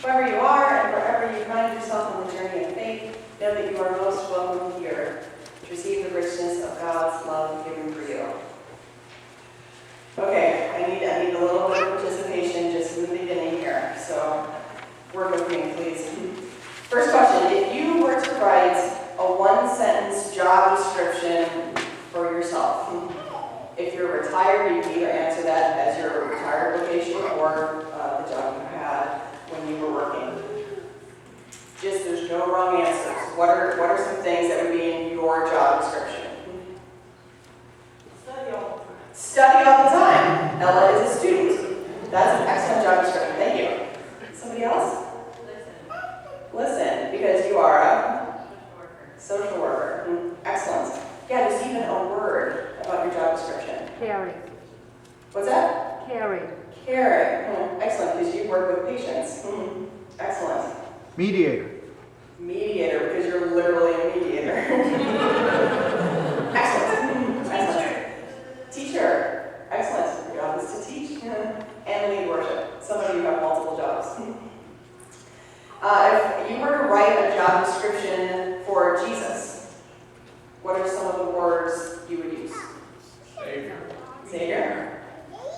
Wherever you are and wherever you find yourself on the journey of faith, know that you are most welcome here to receive the richness of God's love given for you. Okay, I need a little bit of participation just in the beginning here, so work with me, please. First question, if you were to write a one-sentence job description for yourself, if you're retired, you can either answer that as your retired location or the job you had when you were working. Just, there's no wrong answers. What are some things that would be in your job description? Study all the time. Study all the time. Ella is a student. That's an excellent job description. Thank you. Somebody else? Listen, because you are a social worker. Excellent. Yeah, there's even a word about your job description. Caring. What's that? Caring. Caring. Excellent, because you work with patients. Excellent. Mediator. Mediator, because you're literally a mediator. Excellent. Excellent. Teacher. Excellent. Your job is to teach and lead worship. Some of you have multiple jobs. If you were to write a job description for Jesus, what are some of the words you would use? Savior. Savior.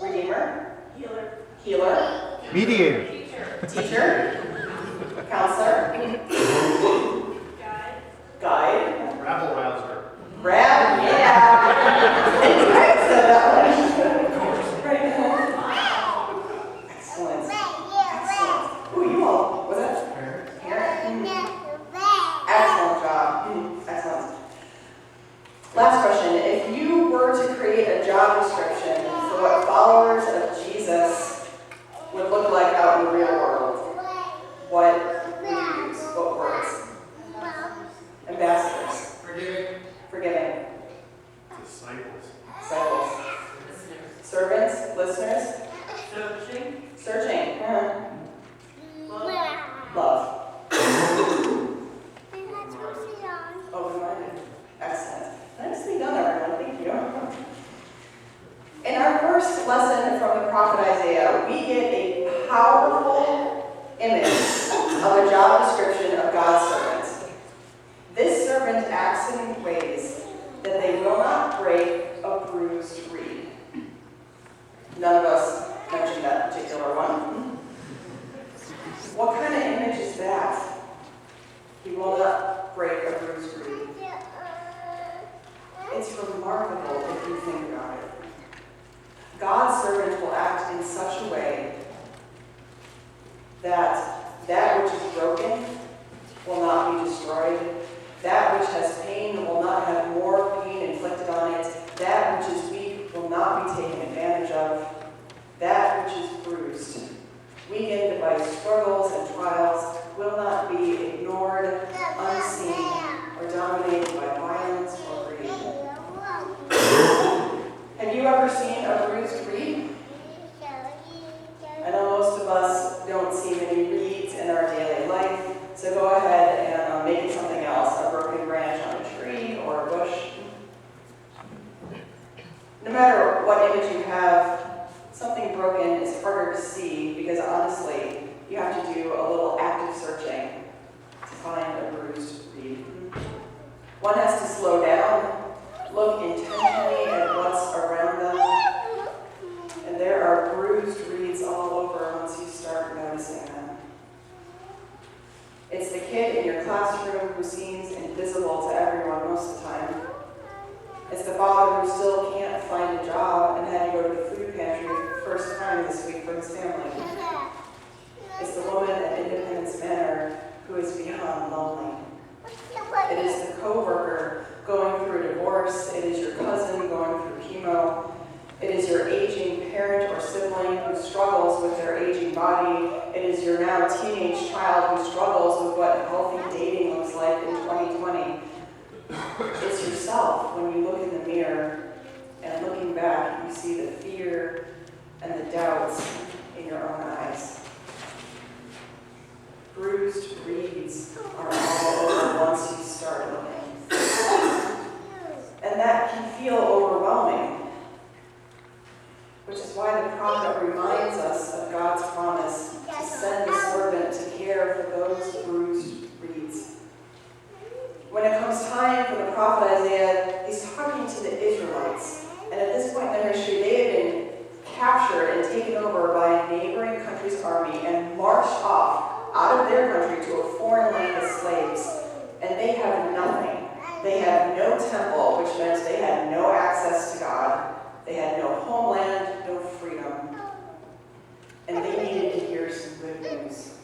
Redeemer. Healer. Healer. Mediator. Teacher. Counselor. Guide. Rabble rouser. Yeah. Greg said that one. Of course. Right. Excellent. Excellent. Ooh, you all, was that? Parent. Excellent job. Excellent. Last question. If you were to create a job description for what followers of Jesus would look like out in the real world, what would you use? What words? Ambassadors. Forgiving. Disciples. Disciples. Servants. Listeners. Searching. Love. Open-minded. Excellent. Nicely done, everyone. Thank you. In our first lesson from the prophet Isaiah, we get a powerful image of a job description of God's servant. This servant acts in ways that they will not break a bruised reed. None of us mentioned that particular one. What kind of image is that? He will not break a bruised reed. It's remarkable if you think about it. God's servant will act in such a way that that which is broken will not be destroyed. That which has pain will not have more pain inflicted on it. That which is weak will not be taken advantage of. That which is bruised, weakened by struggles and trials, will not be ignored, unseen, or dominated by violence or greed. Have you ever seen a bruised reed? I know most of us don't see many reeds in our daily life, so go ahead and make it something else, a broken branch on a tree or a bush. No matter what image you have, something broken is harder to see because honestly, you have to do a little active searching to find a bruised reed. One has to slow down, look intentionally at what's around them, and there are bruised reeds all over once you start noticing them. It's the kid in your classroom who seems invisible to everyone most of the time. It's the father who still can't find a job and had to go to the food pantry for the first time this week for his family. It's the woman at Independence Manor who is beyond lonely. It is the co-worker going through a divorce. It is your cousin going through chemo. It is your aging parent or sibling who struggles with their aging body. It is your now teenage child who struggles with what healthy dating looks like in 2020. It's yourself when you look in the mirror and looking back, you see the fear and the doubts in your own eyes. Bruised reeds are all over once you start looking. And that can feel overwhelming, which is why the prophet reminds us of God's promise to send the servant to their country to a foreign land as slaves, and they have nothing. They have no temple, which meant they had no access to God. They had no homeland, no freedom. And they needed to hear some good news.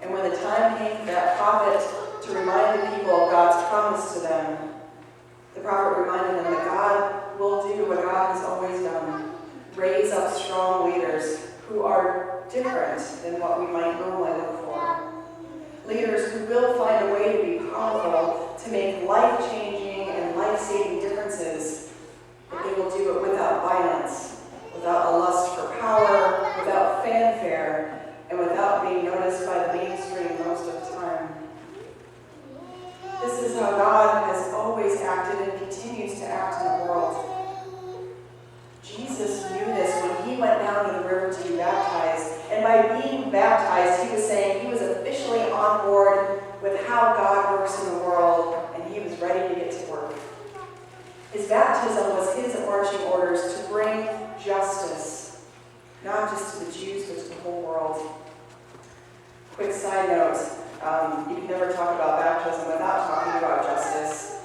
And when the time came for that prophet to remind the people of God's promise to them, the prophet reminded them that God will do what God has always done, raise up strong leaders who are different than what we might normally look for. Leaders who will find a way to be powerful, to make life-changing and life-saving differences, but they will do it without violence, without a lust for power, without fanfare, and without being noticed by the mainstream most of the time. This is how God has always acted and continues to act in the world. Jesus knew this when he went down to the river to be baptized, and by being baptized, he was saying he was officially on board with how God works in the world, and he was ready to get to work. His baptism was his marching orders to bring justice, not just to the Jews, but to the whole world. Quick side note, you can never talk about baptism without talking about justice.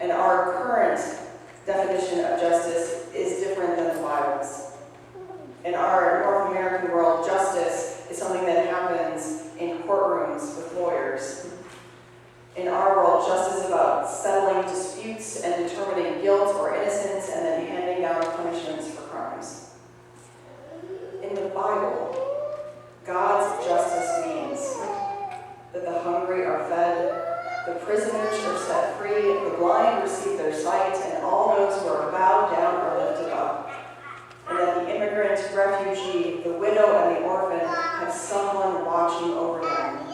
And our current definition of justice is different than the Bible's. In our North American world, justice is something that happens in courtrooms with lawyers. In our world, justice is about settling disputes and determining guilt or innocence and then handing down punishments for crimes. In the Bible, God's justice means that the hungry are fed, the prisoners are set free, the blind receive their sight, and all those who are bowed down are lifted up. And that the immigrant, refugee, the widow, and the orphan have someone watching over them.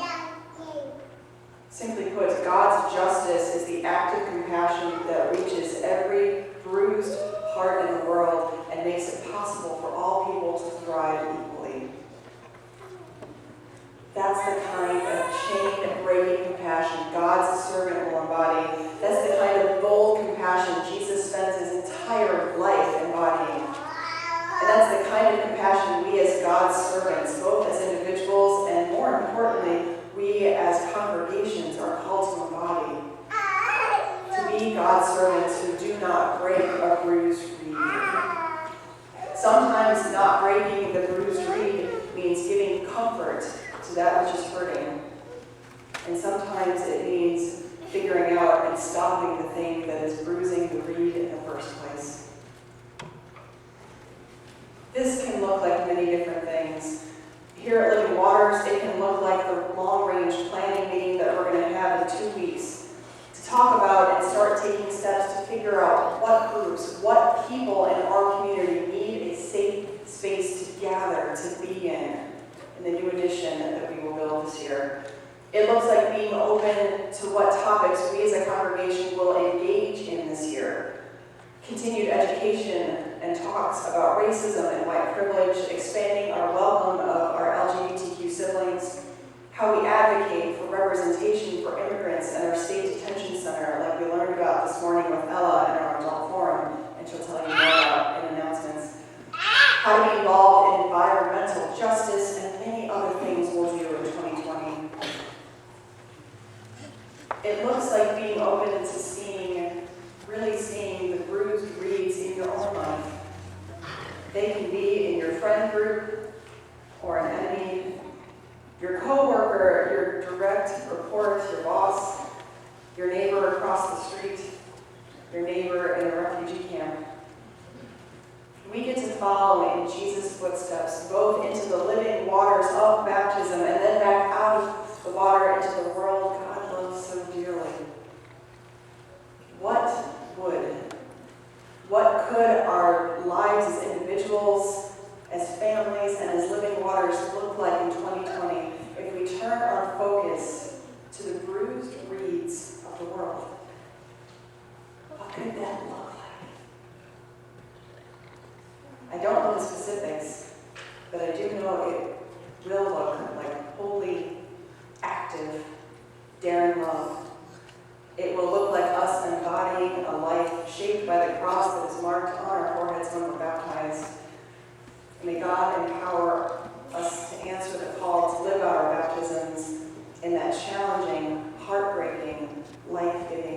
Simply put, God's justice is the act of compassion that reaches every bruised heart in the world and makes it possible for all people to thrive equally. That's the kind of chain-breaking compassion God's servant will embody. That's the kind of bold compassion Jesus spends his entire life embodying. And that's the kind of compassion we as God's servants, both as individuals and more importantly, we as congregations are called to embody. To be God's servants who do not break a bruised reed. Sometimes not breaking the bruised reed means giving comfort to that which is hurting. And sometimes it means figuring out and stopping the thing that is bruising the reed in the first place. This can look like many different things. Here at Living Waters, it can look like the long-range planning meeting that we're going to have in 2 weeks to talk about and start taking steps to figure out what groups, what people in our community need a safe space to gather, to be in the new edition that we will build this year. It looks like being open to what topics we as a congregation will engage in this year. Continued education and talks about racism and white privilege, expanding our welcome of our LGBTQ siblings, how we advocate for representation for immigrants in our state detention center, like we learned about this morning with Ella in our adult forum, and she'll tell you more about in announcements. How to be involved in environmental justice and many other things we'll do in 2020. It looks like being open to really seeing the bruised reeds in your own life. They can be in your friend group or an enemy, your coworker, your direct report, your boss, your neighbor across the street, your neighbor in a refugee camp. We get to follow in Jesus' footsteps, both into the living waters of baptism and then back out of the water into the world God loves so dearly. What could our lives as individuals, as families, and as living waters look like in 2020 if we turn our focus to the bruised reeds of the world? What could that look like? I don't know the specifics, but I do know it will look like holy, active, daring love. It will look like us embodying a life shaped by the cross that is marked on our foreheads when we're baptized. May God empower us to answer the call to live out our baptism life-giving